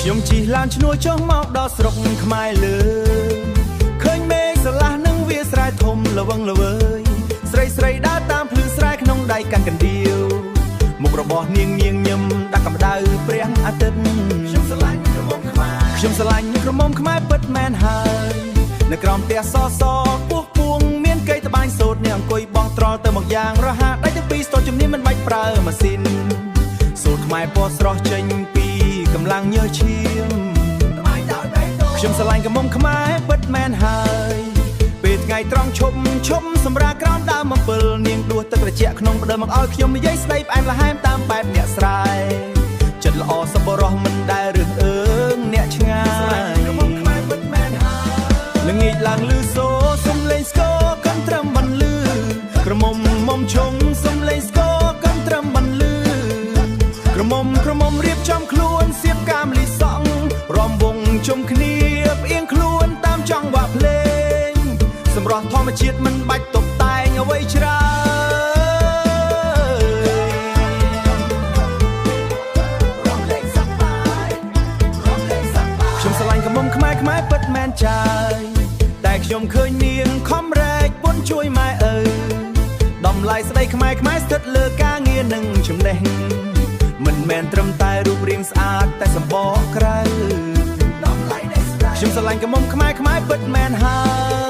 ខ្ញុំជិះឡានឈ្នួលចុះមកដល់ស្រុកខ្មែរលើឃើញមេឃស្រឡះនឹងវាស្រែធំល្វឹងល្វើយស្រីស្រីដើរតាមភ្លឺស្រែក្នុងដៃកាន់កណ្ដៀវមុខរបស់នាងញញឹមដាក់កម្ដៅព្រះអាទិត្យខ្ញុំស្រឡាញ់ក្រមុំខ្មែរពិតមែនហើយនៅក្រោមផ្ទះសសពោះពួងមានកៃត្បាញសូត្រនាងអង្គុយបោះត្រល់ទៅមកយ៉ាងរហ័សដៃទាំងពីរស្ទល់ជំនាញមិនបាច់ប្រើម៉ាស៊ីនសូត្រខ្មែរពណ៌ស្រស់ចេញពីកម្លាំងញើសឈាមខ្ញុំស្រឡាញ់ក្រមុំខ្មែរពិតមែនហើយពេលថ្ងៃត្រង់ឈប់សម្រាប់ក្រោមដើមអំពិលនាងដួសទឹកត្រជាក់ក្នុងផ្ដិលមកឲ្យខ្ញុំនិយាយស្ដីផ្អែមល្ហែមតាមបែបអ្នកស្រែចិត្តល្អសប្បុរសមិនដែលរើសអើងអ្នកឆ្ងាយល្ងាចឡើងលឺសូសំលេងស្គរកាន់ត្រឹមបន្លឺក្រមុំមុំឈុំសំលេងស្គរកាន់ត្រឹមបន្លឺក្រមុំរៀបចំខ្លួនសៀបកាមលីសង់រំវងជុំគ្នាផ្អៀងខ្លួនតាមចង្វាក់ភ្លេងសម្រស់ធម្មជាតិមិនបាច់តុបតែងអ្វីច្រើនខ្ញុំស្រឡាញ់ក្រមុំខ្មែរពិតមែនចាយតែខ្ញុំឃើញនាងខំរែកពុនជួយម៉ែឪដំឡៃស្ដីខ្មែរស្ថិតលើការងារនិងចំណេះមិនមែនត្រឹមតែរូបរាងស្អាតតែសម្បកក្រៅខ្ញុំស្រឡាញ់ក្រមុំខ្មែរពិតមែនហើយ